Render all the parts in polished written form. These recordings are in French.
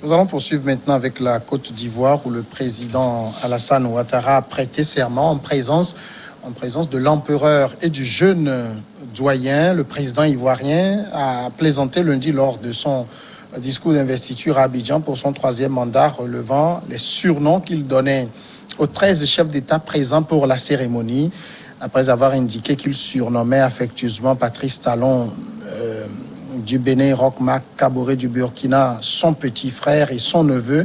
Nous allons poursuivre maintenant avec la Côte d'Ivoire où le président Alassane Ouattara a prêté serment en présence de l'empereur et du jeune doyen. Le président ivoirien a plaisanté lundi lors de son discours d'investiture à Abidjan pour son troisième mandat, relevant les surnoms qu'il donnait aux 13 chefs d'État présents pour la cérémonie, après avoir indiqué qu'il surnommait affectueusement Patrice Talon du Bénin, Roch Marc Kaboré du Burkina, son petit frère et son neveu.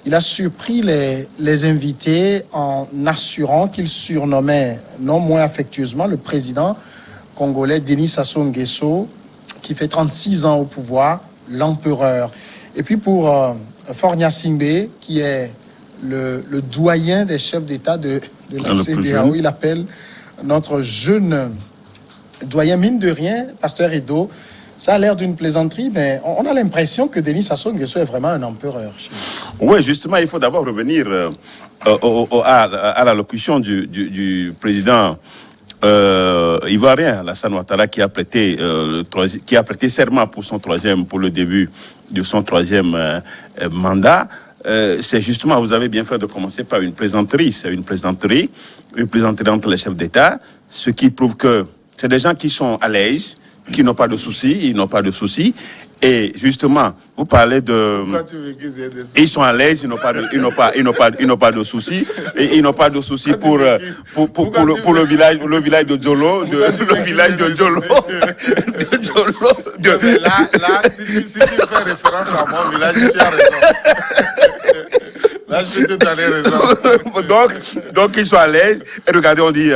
Il a surpris les invités en assurant qu'il surnommait non moins affectueusement le président congolais Denis Sassou Nguesso, qui fait 36 ans au pouvoir, l'empereur. Et puis pour Faure Gnassingbé, qui est le doyen des chefs d'État de la CEDEAO, il appelle notre jeune doyen, mine de rien, Pasteur Edo. Ça a l'air d'une plaisanterie, mais on a l'impression que Denis Sassou Nguesso est vraiment un empereur. Oui, justement, il faut d'abord revenir à l'allocution du président ivoirien, Alassane Ouattara, qui a prêté serment pour le début de son troisième mandat. C'est justement, vous avez bien fait de commencer par une plaisanterie. C'est une plaisanterie entre les chefs d'État, ce qui prouve que c'est des gens qui sont à l'aise, qui n'ont pas de soucis, Et justement, vous parlez de... Ils sont à l'aise, ils n'ont pas de soucis. Et ils n'ont pas de soucis pour le village de Djolo. Le village de Djolo. Là, si tu fais référence à mon village, tu as raison. Là, je peux te donner raison. donc, ils sont à l'aise. Et regardez, on dit...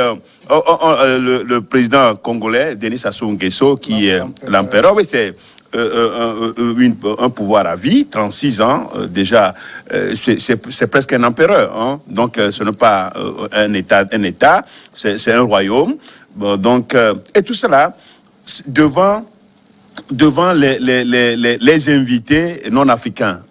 le président congolais, Denis Sassou Nguesso, qui est l'empereur, oui, c'est un pouvoir à vie, 36 ans, déjà, c'est presque un empereur. Hein? Donc, ce n'est pas un État, c'est un royaume. Bon, donc, et tout cela, devant les invités non africains,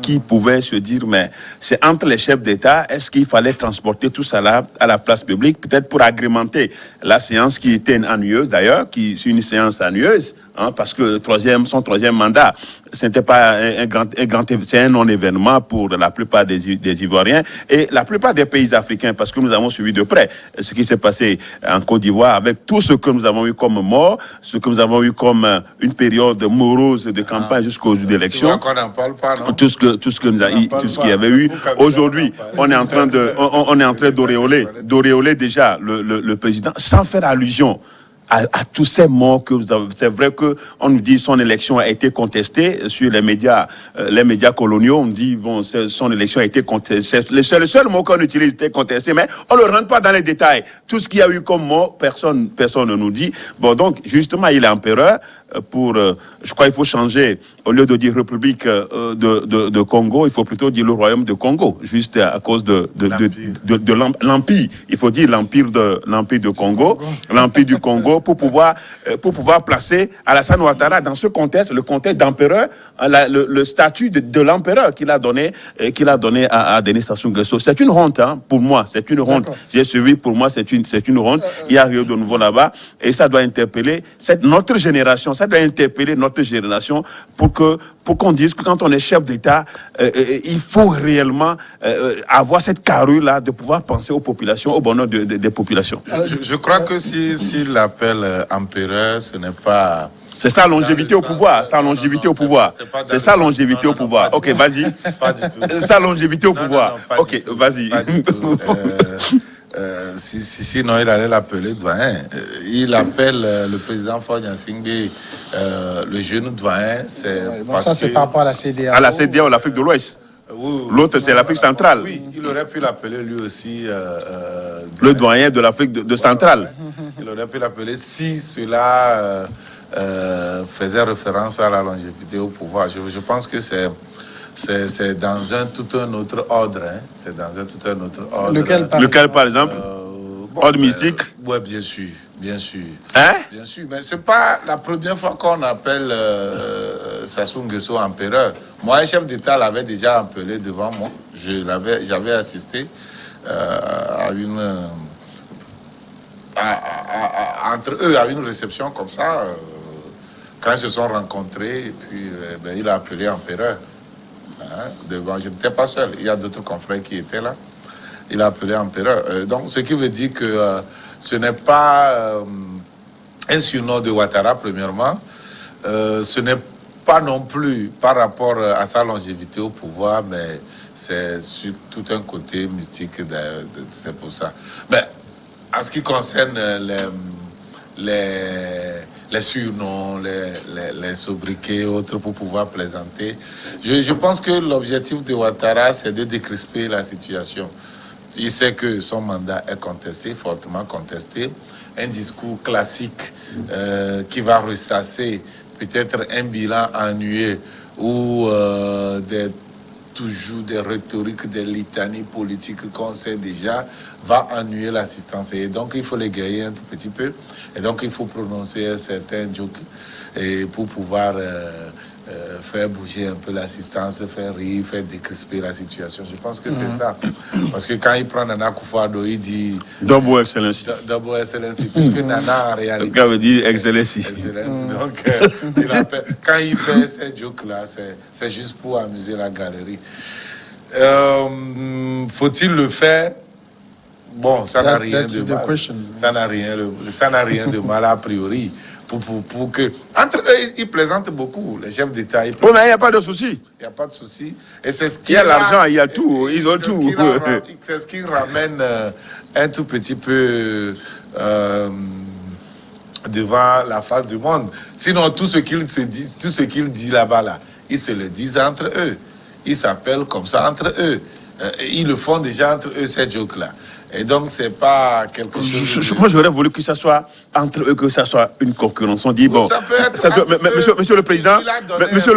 qui pouvaient se dire, mais c'est entre les chefs d'État, est-ce qu'il fallait transporter tout ça à la place publique, peut-être pour agrémenter la séance qui était ennuyeuse d'ailleurs, c'est une séance ennuyeuse, parce que son troisième mandat, ce n'était pas c'est un non-événement pour la plupart des Ivoiriens et la plupart des pays africains, parce que nous avons suivi de près ce qui s'est passé en Côte d'Ivoire avec tout ce que nous avons eu comme mort, ce que nous avons eu comme une période morose de campagne jusqu'au jour d'élection. Tout ce qu'il y avait eu. Aujourd'hui, on est en train d'auréoler déjà le président sans faire allusion à tous ces morts que vous avez. C'est vrai que on nous dit son élection a été contestée sur les médias coloniaux. On dit bon, son élection a été contestée. Le seul mot qu'on utilise était contesté, mais on ne rentre pas dans les détails. Tout ce qu'il y a eu comme mort, personne ne nous dit. Bon, donc justement, il est empereur. Je crois qu'il faut changer, au lieu de dire République de Congo, il faut plutôt dire le Royaume de Congo, juste à cause de l'Empire. Il faut dire l'Empire de Congo, l'Empire du Congo, pour pouvoir placer Alassane Ouattara dans ce contexte, le contexte d'empereur, le statut de l'empereur qu'il a donné à Denis Sassou Nguesso. C'est une honte, pour moi, c'est une honte. J'ai suivi, pour moi, c'est une honte. Il y a rien de nouveau là-bas, et ça doit interpeller notre génération. Ça doit interpeller notre génération pour qu'on dise que quand on est chef d'État, il faut réellement avoir cette carrure-là de pouvoir penser aux populations, au bonheur des populations. Je crois que s'il l'appelle empereur, ce n'est pas... C'est sa longévité au pouvoir. C'est sa longévité au pouvoir. Ok, vas-y. Pas du tout. Sa longévité au pouvoir. Ok, vas-y. Sinon, il allait l'appeler doyen. Il appelle le président Faure Gnassingbé le jeune doyen. Ça, c'est par rapport à la CEDEAO. À la CEDEAO, l'Afrique de l'Ouest. L'autre, c'est l'Afrique centrale. Oui, il aurait pu l'appeler lui aussi le doyen de l'Afrique de centrale. Il aurait pu l'appeler si cela faisait référence à la longévité au pouvoir. Je pense que c'est dans tout un autre ordre. C'est dans tout un autre ordre. Lequel, par exemple ordre mystique. Oui, bien sûr. Bien sûr. Hein? Bien sûr. Mais ce n'est pas la première fois qu'on appelle Sassou Nguesso empereur. Moi, un chef d'État l'avait déjà appelé devant moi. J'avais assisté à une... entre eux, à une réception comme ça, quand ils se sont rencontrés, et puis il a appelé empereur. devant. Je n'étais pas seul. Il y a d'autres confrères qui étaient là. Il a appelé empereur. Donc, ce qui veut dire que ce n'est pas un surnom de Ouattara, premièrement. Ce n'est pas non plus par rapport à sa longévité au pouvoir, mais c'est sur tout un côté mystique. C'est pour ça. Mais en ce qui concerne les surnoms, les sobriquets, autres pour pouvoir plaisanter, je pense que l'objectif de Ouattara, c'est de décrisper la situation. Il sait que son mandat est contesté, fortement contesté. Un discours classique qui va ressasser peut-être un bilan ennuyeux ou toujours des rhétoriques, des litanies politiques qu'on sait déjà, va ennuyer l'assistance. Et donc, il faut les guérir un tout petit peu. Et donc, il faut prononcer certains jokes et pour pouvoir faire bouger un peu l'assistance, faire rire, faire décrisper la situation. Je pense que c'est ça. Parce que quand il prend Nana Akufo-Addo, il dit... Double Excellency. Double Excellency, puisque Nana, en réalité... Le gars veut dire Excellency. Donc, quand il fait ces jokes-là, c'est juste pour amuser la galerie. Faut-il le faire? Bon, ça n'a rien de mal. Ça n'a rien de mal a priori. Pour que... Entre eux, ils plaisantent beaucoup. Les chefs d'État, Oui, mais il n'y a pas de souci. Il n'y a pas de souci. Et c'est ce qui... Il y a l'argent, il y a tout. Ils ont tout. C'est ce qui ramène un tout petit peu devant la face du monde. Sinon, tout ce qu'ils se disent, tout ce qu'ils disent là-bas, là, ils se le disent entre eux. Ils s'appellent comme ça entre eux. Ils le font déjà entre eux, ces jokes-là. Et donc, c'est pas quelque chose... Moi, j'aurais voulu que ça soit entre eux, que ça soit une concurrence. On dit, bon... Ça peut être monsieur le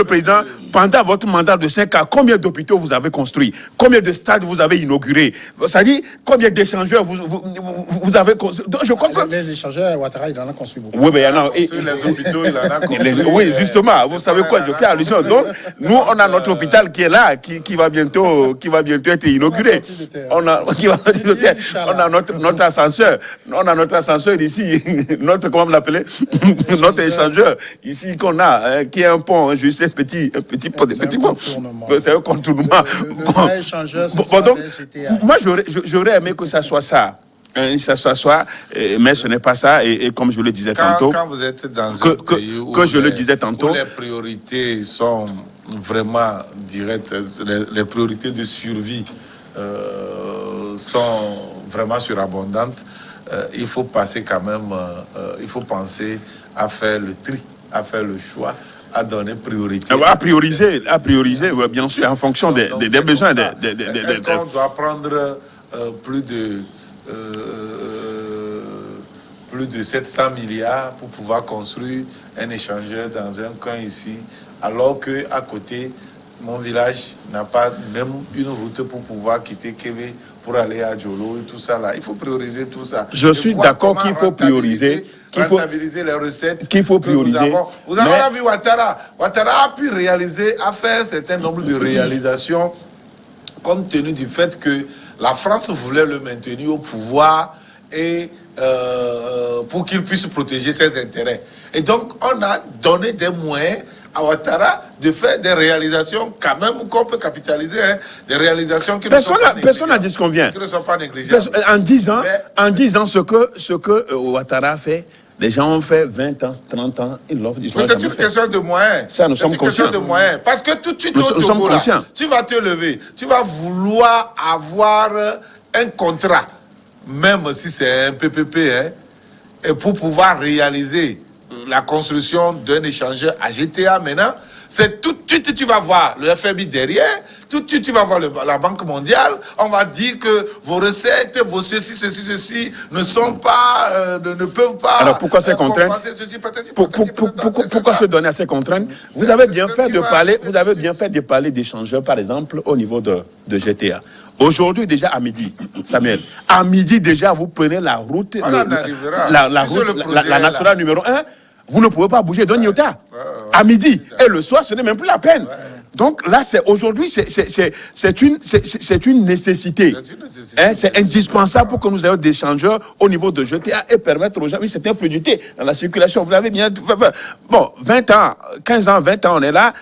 Président, pendant votre mandat de 5 ans, combien d'hôpitaux vous avez construits? Combien de stades vous avez inaugurés? Ça dit, combien d'échangeurs vous avez construits? Je crois que... Les échangeurs, Ouattara, il en a construit beaucoup. Oui, mais il y en a... Les hôpitaux, il en a construit. Oui, justement, vous savez quoi, je fais allusion. Donc, nous, on a notre hôpital qui est là, qui va bientôt être inauguré. On a notre ascenseur. On a notre ascenseur ici, comment on l'appelait? Notre échangeur ici qu'on a, qui est un pont, juste un petit pont. C'est un contournement. Le vrai échangeur, c'est ça. Donc, moi, j'aurais aimé que ça soit ça. Mais ce n'est pas ça. Et comme je le disais tantôt, quand vous êtes dans un pays où les priorités sont vraiment directes, les priorités de survie sont vraiment surabondantes, il faut passer quand même, il faut penser à faire le tri, à faire le choix, à donner priorité. À prioriser, bien sûr, en fonction des besoins. Est-ce qu'on doit prendre plus de 700 milliards pour pouvoir construire un échangeur dans un coin ici, alors qu'à côté, mon village n'a pas même une route pour pouvoir quitter Kévé pour aller à Djolo et tout ça là. Il faut prioriser tout ça. Je suis d'accord qu'il faut prioriser. Rentabiliser les recettes. Qu'il faut prioriser. Vous avez vu Ouattara. Ouattara a pu a fait un certain nombre de réalisations compte tenu du fait que la France voulait le maintenir au pouvoir et pour qu'il puisse protéger ses intérêts. Et donc, on a donné des moyens à Ouattara de faire des réalisations quand même qu'on peut capitaliser, hein, des réalisations qui personne n'a dit ce qu'on vient. Qui ne sont pas négligeables. En 10 ans, ce que Ouattara a fait, les gens ont fait 20 ans, 30 ans, ils l'ont fait. C'est une question de moyens. Ça, nous sommes conscients. C'est une question de moyens. Parce que tout de suite, nous sommes conscients. Tu vas te lever, tu vas vouloir avoir un contrat, même si c'est un PPP, hein, et pour pouvoir réaliser la construction d'un échangeur à GTA maintenant, c'est tout de suite tu vas voir le FMI derrière, tout de suite tu vas voir la Banque mondiale, on va dire que vos recettes, vos ceci ne sont pas, ne peuvent pas... Alors pourquoi ces contraintes? Pourquoi se donner à ces contraintes? Vous avez bien fait de parler d'échangeurs, par exemple, au niveau de GTA. Aujourd'hui, déjà à midi, Samuel, à midi déjà, vous prenez la route, la nationale numéro 1, vous ne pouvez pas bouger d'un iota. À midi. Et le soir, ce n'est même plus la peine. Donc là, aujourd'hui, c'est une nécessité. Hein, c'est indispensable pour que nous ayons des changeurs au niveau de GTA et permettre aux gens une certaine fluidité dans la circulation. Vous l'avez bien. Bon, 20 ans, 15 ans, 20 ans, on est là.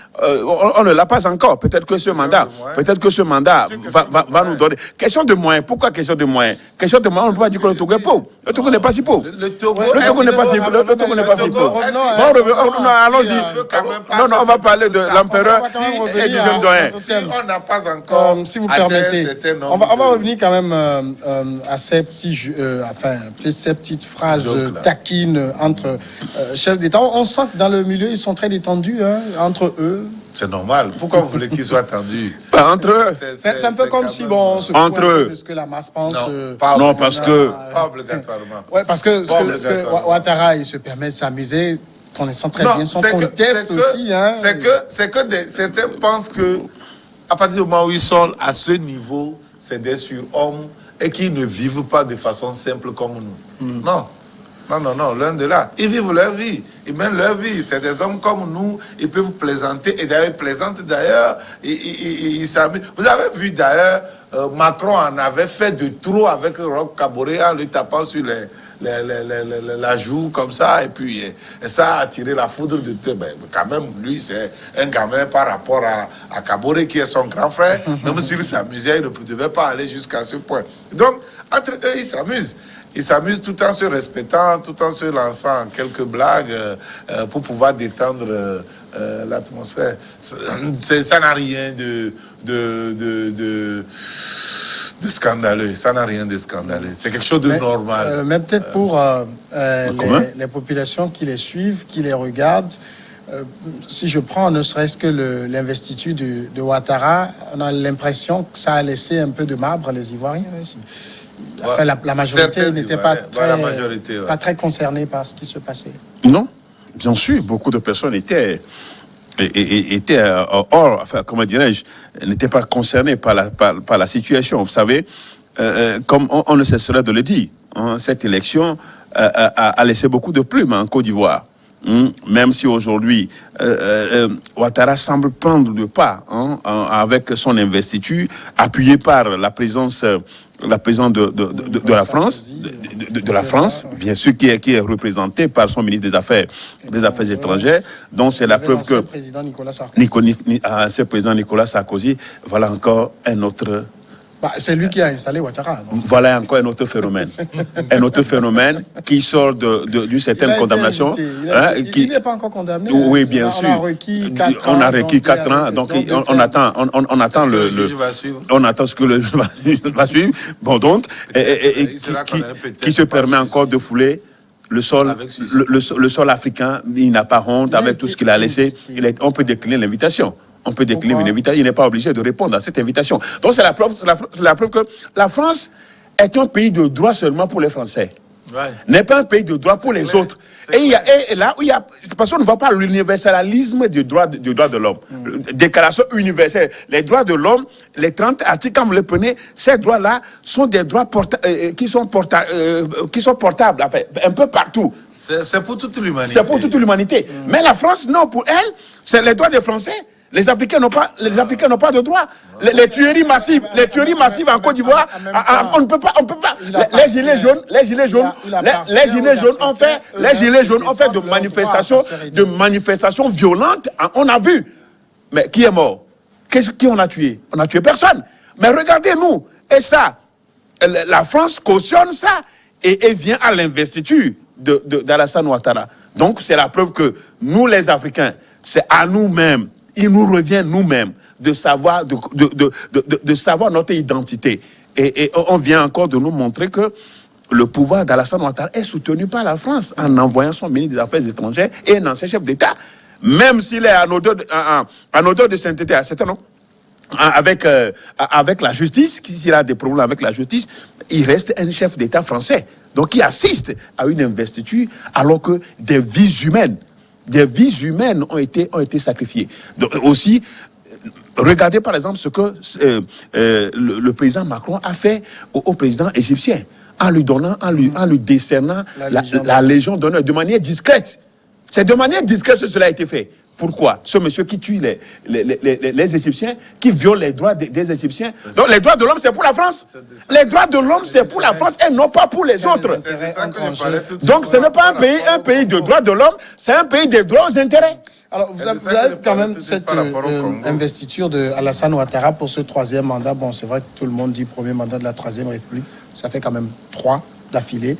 On ne l'a pas encore. Peut-être que ce mandat va nous donner. Question de moyens. Pourquoi question de moyens? Question de moyens, on ne peut pas dire que le Togo est pauvre. Le Togo n'est pas si pauvre. Le Togo n'est pas si pauvre. Allons-y. Non, on va parler de l'empereur et du jeune doyen. Si on n'a pas encore, si vous permettez, on va revenir quand même à ces ces petites phrases taquines entre chefs d'État. On sent que dans le milieu, ils sont très détendus entre eux. C'est normal. Pourquoi vous voulez qu'ils soient tendus? Entre eux. C'est un peu comme si, bon, on se entre eux. de ce que la masse pense. Non, parce que... Pas obligatoirement. Ouais, parce que Ouattara, il se permet de s'amuser, connaissant très bien son contexte aussi. C'est que certains pensent que, à partir du moment où ils sont à ce niveau, c'est des surhommes et qu'ils ne vivent pas de façon simple comme nous. Non. Non, l'un de là. Ils vivent leur vie. Ils mènent leur vie. C'est des hommes comme nous. Ils peuvent plaisanter. Et d'ailleurs, ils plaisantent d'ailleurs. Ils s'amusent. Vous avez vu d'ailleurs, Macron en avait fait de trop avec Roch Kaboré en lui tapant sur la joue comme ça. Et puis, ça a attiré la foudre de tout. Mais quand même, lui, c'est un gamin par rapport à Kaboré qui est son grand frère. Même s'il s'amusait, il ne devait pas aller jusqu'à ce point. Donc, entre eux, ils s'amusent. Ils s'amusent tout en se respectant, tout en se lançant quelques blagues pour pouvoir détendre l'atmosphère. Ça n'a rien de scandaleux. Ça n'a rien de scandaleux. C'est quelque chose de normal. Mais peut-être pour les populations qui les suivent, qui les regardent, si je prends ne serait-ce que l'investiture de Ouattara, on a l'impression que ça a laissé un peu de marbre les Ivoiriens. Enfin, la majorité n'était pas très concernée par ce qui se passait. Non, bien sûr, beaucoup de personnes étaient hors, enfin, comment dirais-je, n'étaient pas concernées par la situation. Vous savez, comme on ne cesserait de le dire, cette élection a laissé beaucoup de plumes en Côte d'Ivoire. Même si aujourd'hui, Ouattara semble prendre le pas avec son investiture, appuyé par la présence de la France, de la France, bien sûr, qui est représenté par son ministre des Affaires étrangères. Donc c'est la preuve que ce président Nicolas Sarkozy, voilà encore un autre. C'est lui qui a installé Ouattara. Voilà encore un autre phénomène. Un autre phénomène qui sort d'une certaine condamnation. Il n'est pas encore condamné. Oui, bien sûr. On a requis 4 ans. Donc, on attend on attend ce que le juge va suivre. Bon, donc, qui se permet encore de fouler le sol africain. Il n'a pas honte avec tout ce qu'il a laissé. On peut décliner l'invitation. On peut décliner une invitation. Il n'est pas obligé de répondre à cette invitation. Donc, c'est la preuve que la France est un pays de droit seulement pour les Français. Ouais. N'est pas un pays de droit pour les autres. Et là où il y a, parce qu'on ne voit pas l'universalisme du droit de l'homme. Déclaration universelle. Les droits de l'homme, les 30 articles, quand vous les prenez, ces droits-là sont des droits qui sont portables, enfin, un peu partout. C'est pour toute l'humanité. C'est pour toute l'humanité. Mais la France, non, pour elle, c'est les droits des Français. Les Africains n'ont pas de droits. Les tueries massives en Côte d'Ivoire, on ne peut pas. Les gilets jaunes ont fait de manifestations violentes. On a vu. Mais qui est mort? Qui on a tué? On n'a tué personne. Mais regardez-nous. Et ça, la France cautionne ça et vient à l'investiture d'Alassane Ouattara. Donc c'est la preuve que nous, les Africains, c'est à nous-mêmes. Il nous revient nous-mêmes de savoir notre identité. Et on vient encore de nous montrer que le pouvoir d'Alassane Ouattara est soutenu par la France en envoyant son ministre des Affaires étrangères et un ancien chef d'État. Même s'il est en odeur de sainteté, avec la justice, s'il a des problèmes avec la justice, il reste un chef d'État français. Donc il assiste à une investiture alors que des vies humaines ont été sacrifiées. Donc, aussi, regardez par exemple ce que le président Macron a fait au président égyptien en lui décernant la Légion d'honneur de manière discrète. C'est de manière discrète que cela a été fait. Pourquoi? Ce monsieur qui tue les Égyptiens, qui viole les droits des Égyptiens. Donc les droits de l'homme, c'est pour la France. Les droits de l'homme, c'est pour la France et non pas pour les autres. Donc ce n'est pas un pays de droits de l'homme, c'est un pays des droits aux intérêts. Alors, vous avez quand même cette investiture de Alassane Ouattara pour ce 3e mandat. Bon, c'est vrai que tout le monde dit premier mandat de la 3e République. Ça fait quand même 3 d'affilée.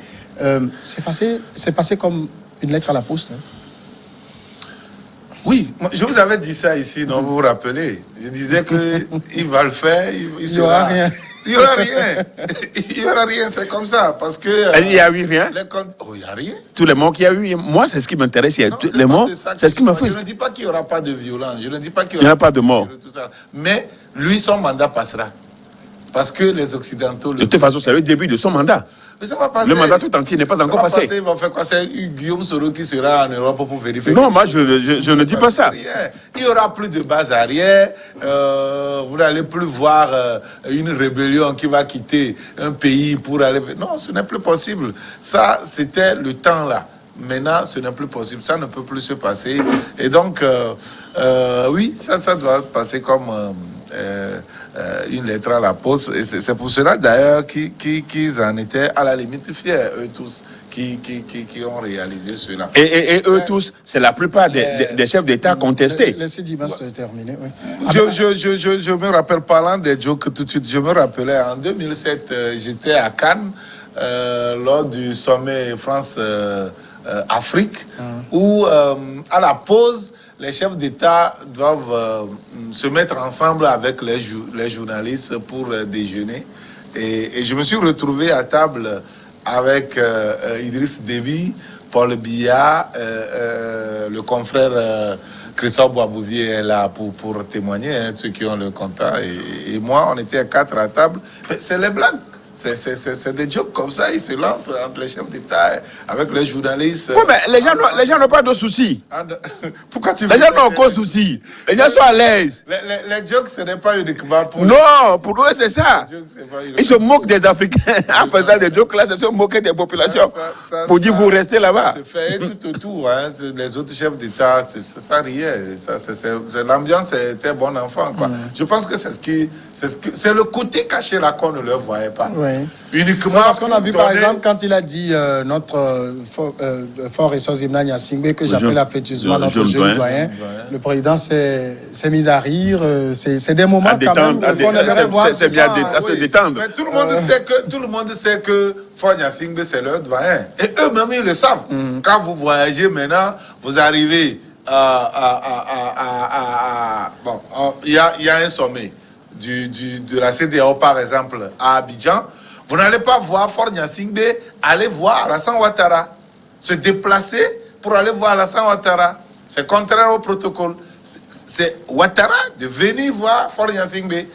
C'est passé comme une lettre à la poste. Hein. Oui, je vous avais dit ça ici, non, vous vous rappelez. Je disais qu'il va le faire, il n'y aura rien. Il n'y aura rien. Il n'y aura rien, c'est comme ça. Parce que. Il n'y a eu rien. Il n'y a rien. Tous les mots qu'il y a eu, moi, c'est ce qui m'intéresse. Les mots, c'est ce qui me fait. Je ne dis pas qu'il n'y aura pas de violence. Je ne dis pas qu'il n'y aura pas de mort. Mais lui, son mandat passera. Parce que les Occidentaux. De toute façon, c'est le début de son mandat. Mais ça va passer. Le mandat tout entier n'est pas encore passé. Il va faire quoi? C'est Guillaume Soro qui sera en Europe pour vérifier. Non, moi je ne dis pas ça. Il n'y aura plus de base arrière. Vous n'allez plus voir une rébellion qui va quitter un pays pour aller. Non, ce n'est plus possible. Ça, c'était le temps là. Maintenant, ce n'est plus possible. Ça ne peut plus se passer. Et donc, oui, ça doit passer comme une lettre à la poste. Et c'est pour cela, d'ailleurs, qu'ils en étaient à la limite fiers, eux tous, qui ont réalisé cela. Et eux tous, c'est la plupart des chefs d'État contestés. Laissez Dimas terminer. Oui. Je me rappelle, parlant des jokes tout de suite, je me rappelais, en 2007, j'étais à Cannes, lors du sommet France-Afrique, où, à la pause, les chefs d'État doivent se mettre ensemble avec les journalistes pour déjeuner. Et je me suis retrouvé à table avec Idriss Déby, Paul Biya, le confrère Christophe Boisbouvier est là pour témoigner, hein, ceux qui ont le contact. Et moi, on était 4 à table. C'est les blagues. C'est des jokes comme ça, ils se lancent entre les chefs d'État avec les journalistes. Oui, mais les gens n'ont pas de soucis. Pourquoi tu Les gens n'ont aucun souci. Les gens sont à l'aise. Les jokes, ce n'est pas uniquement pour... Non, pour eux, c'est ça. Ils se moquent des Africains. En faisant des jokes là, c'est se moquer des populations. Pour dire, vous restez là-bas. Ça se fait tout autour. Hein. Les autres chefs d'État, ça riait. L'ambiance était bon enfant. Quoi. Je pense que c'est le côté caché là qu'on ne leur voyait pas. Oui. Uniquement parce qu'on a vu par exemple quand il a dit notre fort et Zimna Nyasingbe que j'appelle affectueusement notre jeune doyen, le président s'est mis à rire. C'est des moments quand même qu'on aimerait voir. C'est bien à se détendre. Mais tout le monde sait que Fort Nyasingbe c'est leur doyen et eux-mêmes ils le savent. Quand vous voyagez maintenant, vous arrivez bon, il y a un sommet de la CEDEAO par exemple à Abidjan. Vous n'allez pas voir Fort Nyasingbe aller voir Alassane Ouattara, se déplacer pour aller voir Alassane Ouattara. C'est contraire au protocole. C'est Ouattara de venir voir Fort Nyasingbe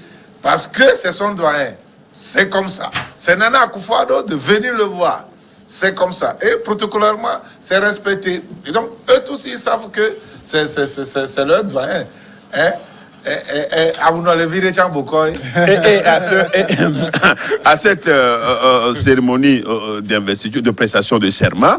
parce que c'est son doyen. C'est comme ça. C'est Nana Akufo-Addo de venir le voir. C'est comme ça. Et protocolairement, c'est respecté. Et donc, eux tous, ils savent que c'est leur doyen. Hein? Et à cette cérémonie d'investiture, de prestation de serment,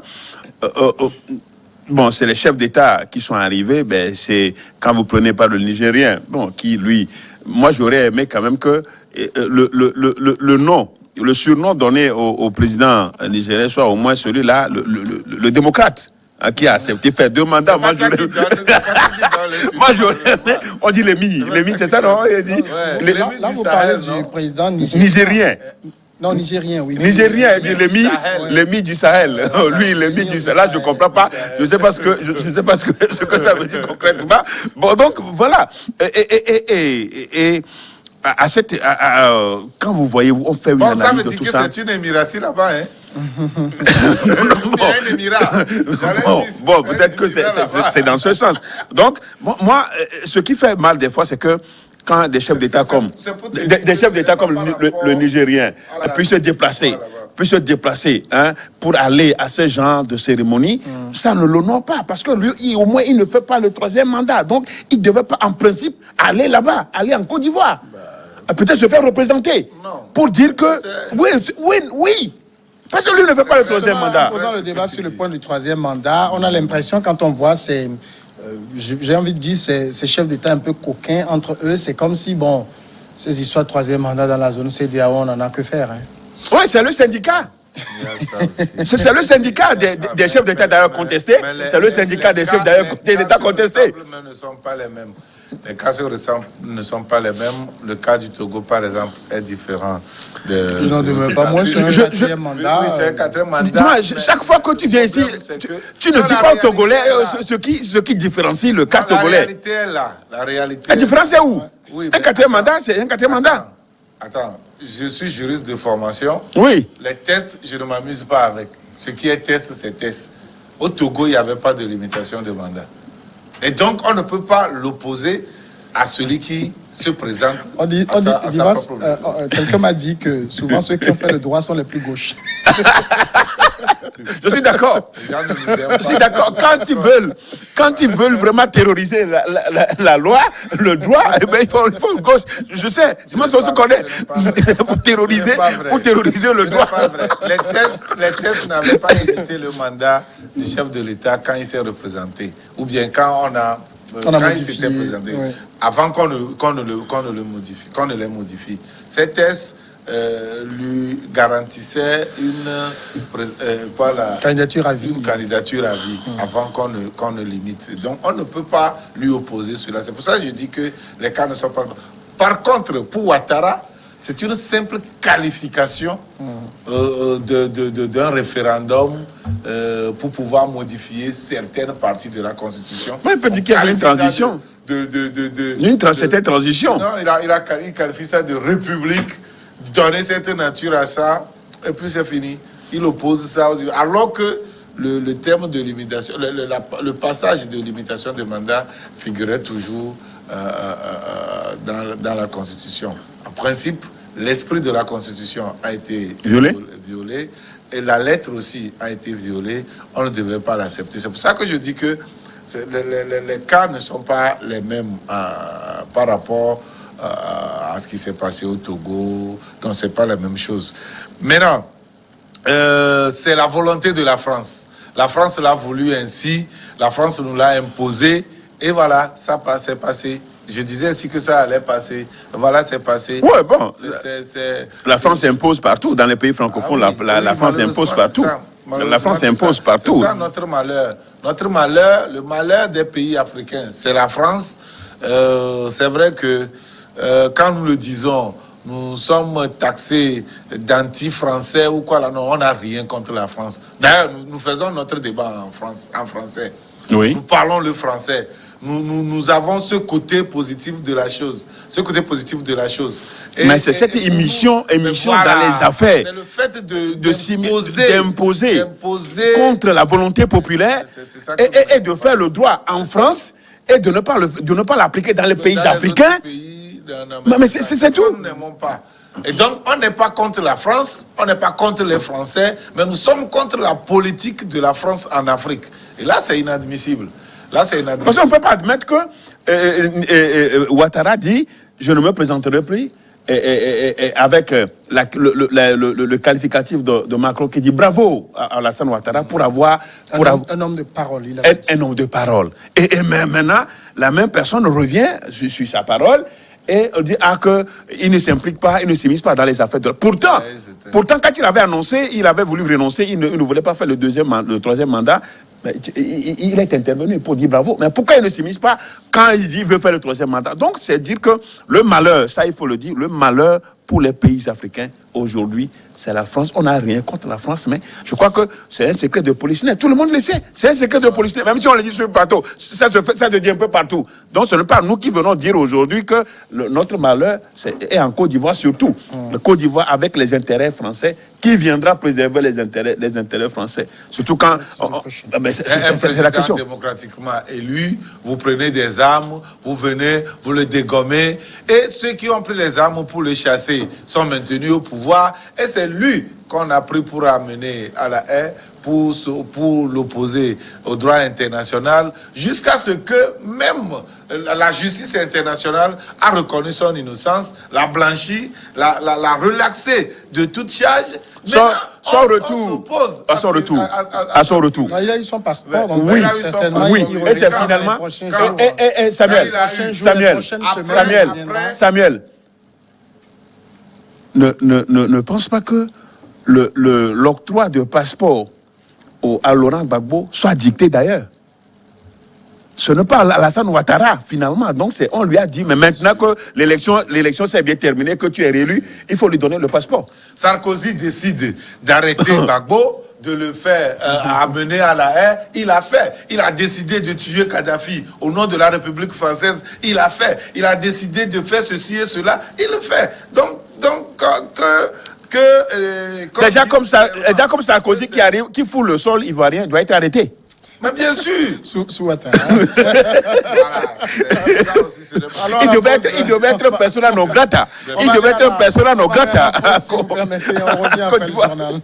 bon, c'est les chefs d'État qui sont arrivés. Ben, c'est quand vous prenez pas le Nigérien, bon, qui lui, moi j'aurais aimé quand même que le nom, le surnom donné au président nigérien soit au moins celui-là, le démocrate. Qui a accepté faire 2 mandats. Moi, j'aurais aimé. On dit l'émi, c'est ça, non? Il dit. Ouais. Là, vous parlez du président nigérien. Non, nigérien, oui. Nigérien, et bien l'émi du Sahel. Lui, l'émi du Sahel. Là, je ne comprends pas. Je ne sais pas ce que ça veut dire concrètement. Bon, donc, voilà. Et quand vous voyez, on fait une analyse de tout ça. Ça veut dire que c'est une émiratie là-bas, hein? Bon, peut-être que c'est dans ce sens. Donc, moi, ce qui fait mal des fois, c'est que quand des chefs d'État comme le Nigérien puissent se déplacer hein, pour aller à ce genre de cérémonie, ça ne l'honore pas, parce que lui, au moins, il ne fait pas le 3e mandat. Donc, il ne devait pas, en principe, aller là-bas, aller en Côte d'Ivoire. Peut-être se faire représenter pour dire que... Oui. Parce que lui ne fait pas le 3e mandat. En posant le débat sur le point du 3e mandat, on a l'impression, quand on voit ces j'ai envie de dire, ces chefs d'État un peu coquins entre eux, c'est comme si, bon, ces histoires de troisième mandat dans la zone CEDEAO, on n'en a que faire. Hein. Oui, c'est le syndicat. C'est le syndicat des chefs d'État d'ailleurs contestés. C'est le syndicat des chefs d'État contestés. Les ne sont pas les mêmes. Les cas ne sont pas les mêmes. Le cas du Togo, par exemple, est différent. Ils n'en demeurent pas moins sur un quatrième mandat. Oui, c'est un quatrième mandat. Dis-moi, chaque fois que tu viens ici, tu ne dis pas aux Togolais ce qui différencie le cas togolais. La réalité est là. La réalité. La différence est où? Oui, un quatrième mandat, c'est un quatrième mandat. Attends, je suis juriste de formation. Oui. Les tests, je ne m'amuse pas avec. Ce qui est test, c'est test. Au Togo, il n'y avait pas de limitation de mandat. Et donc, on ne peut pas l'opposer à celui qui se présente. Quelqu'un m'a dit que souvent ceux qui ont fait le droit sont les plus gauches. Je suis d'accord. Je suis d'accord. Quand ils veulent vraiment terroriser la loi, le droit, eh ben, il faut une gauche. Je sais. Moi, c'est ce qu'on est. Pour terroriser le droit. Pas vrai. Les tests n'avaient pas limité le mandat du chef de l'État quand il s'est représenté. Ou bien quand il s'était présenté. Oui. Avant qu'on ne les modifie. Ces tests lui garantissaient une candidature à vie. Avant qu'on ne limite. Donc on ne peut pas lui opposer cela. C'est pour ça que je dis que les cas ne sont pas... Par contre, pour Ouattara, c'est une simple qualification d'un référendum pour pouvoir modifier certaines parties de la Constitution. Oui, il peut dire qu'il y a une transition. C'était transition. Non, il qualifie ça de république, donner cette nature à ça, et puis c'est fini. Il oppose ça. Alors que le terme de limitation, le passage de limitation de mandat figurait toujours dans la Constitution. En principe, l'esprit de la Constitution a été violé et la lettre aussi a été violée. On ne devait pas l'accepter. C'est pour ça que je dis que les cas ne sont pas les mêmes par rapport à ce qui s'est passé au Togo. Non, c'est pas la même chose. Maintenant, c'est la volonté de la France. La France l'a voulu ainsi. La France nous l'a imposé. Et voilà, ça c'est passé. Je disais ainsi que ça allait passer. Voilà, c'est passé. Ouais, bon. La France impose partout. Dans les pays francophones, la France impose partout. La France impose partout. C'est ça notre malheur. Notre malheur, le malheur des pays africains, c'est la France. C'est vrai que quand nous le disons, nous sommes taxés d'anti-français ou quoi là. Non, on n'a rien contre la France. D'ailleurs, nous faisons notre débat en français. Oui. Nous parlons le français. Nous avons ce côté positif de la chose. Mais c'est cette émission voilà, dans les affaires. C'est le fait d'imposer contre la volonté populaire et de faire le droit en France et de ne pas l'appliquer dans les pays africains. Mais c'est tout. Nous n'aimons pas. Et donc, on n'est pas contre la France, on n'est pas contre les Français, mais nous sommes contre la politique de la France en Afrique. Et là, c'est inadmissible. Parce qu'on ne peut pas admettre que Ouattara dit « Je ne me présenterai plus » avec le qualificatif de Macron qui dit « Bravo à Alassane Ouattara pour avoir... » Un homme de parole. Un homme de parole. Et maintenant, la même personne revient sur sa parole et on dit qu'il ne s'implique pas, il ne s'immisce pas dans les affaires de... Pourtant, quand il avait annoncé, il avait voulu renoncer, il ne voulait pas faire le troisième mandat. Mais il est intervenu pour dire bravo. Mais pourquoi il ne s'immisce pas quand il dit qu'il veut faire le troisième mandat? Donc, c'est dire que le malheur, ça il faut le dire, le malheur pour les pays africains aujourd'hui, c'est la France. On n'a rien contre la France, mais je crois que c'est un secret de polichinelle. Tout le monde le sait. C'est un secret de polichinelle. Même si on le dit sur le plateau, ça se dit un peu partout. Donc, ce n'est pas nous qui venons dire aujourd'hui que notre malheur est en Côte d'Ivoire surtout. Le Côte d'Ivoire avec les intérêts français, qui viendra préserver les intérêts français. Surtout quand... c'est la question. Démocratiquement élu, vous prenez des armes, vous venez, vous le dégommez, et ceux qui ont pris les armes pour le chasser sont maintenus au pouvoir, et c'est lui qu'on a pris pour amener à la haie, pour l'opposer au droit international, jusqu'à ce que même la justice internationale a reconnu son innocence, l'a blanchi, l'a relaxé de toute charge. Son retour. À son retour. À son retour. Il a eu son passeport. Donc Oui, certainement, oui. il Et c'est reviendra finalement. dans les prochains jours. Samuel. Ne pense pas que l'octroi de passeport à Laurent Gbagbo soit dicté d'ailleurs. Ce n'est pas Alassane Ouattara, finalement. Donc, on lui a dit, mais maintenant que l'élection s'est bien terminée, que tu es réélu, il faut lui donner le passeport. Sarkozy décide d'arrêter Gbagbo, de le faire amener à la haie. Il a fait. Il a décidé de tuer Kadhafi au nom de la République française. Il a fait. Il a décidé de faire ceci et cela. Il le fait. Donc déjà comme Sarkozy qui fout le sol ivoirien doit être arrêté. Mais bien sûr. Sous Ouattara. Il devait être persona non grata. Il devait être persona non grata. Si vous permettez, on revient après le journal.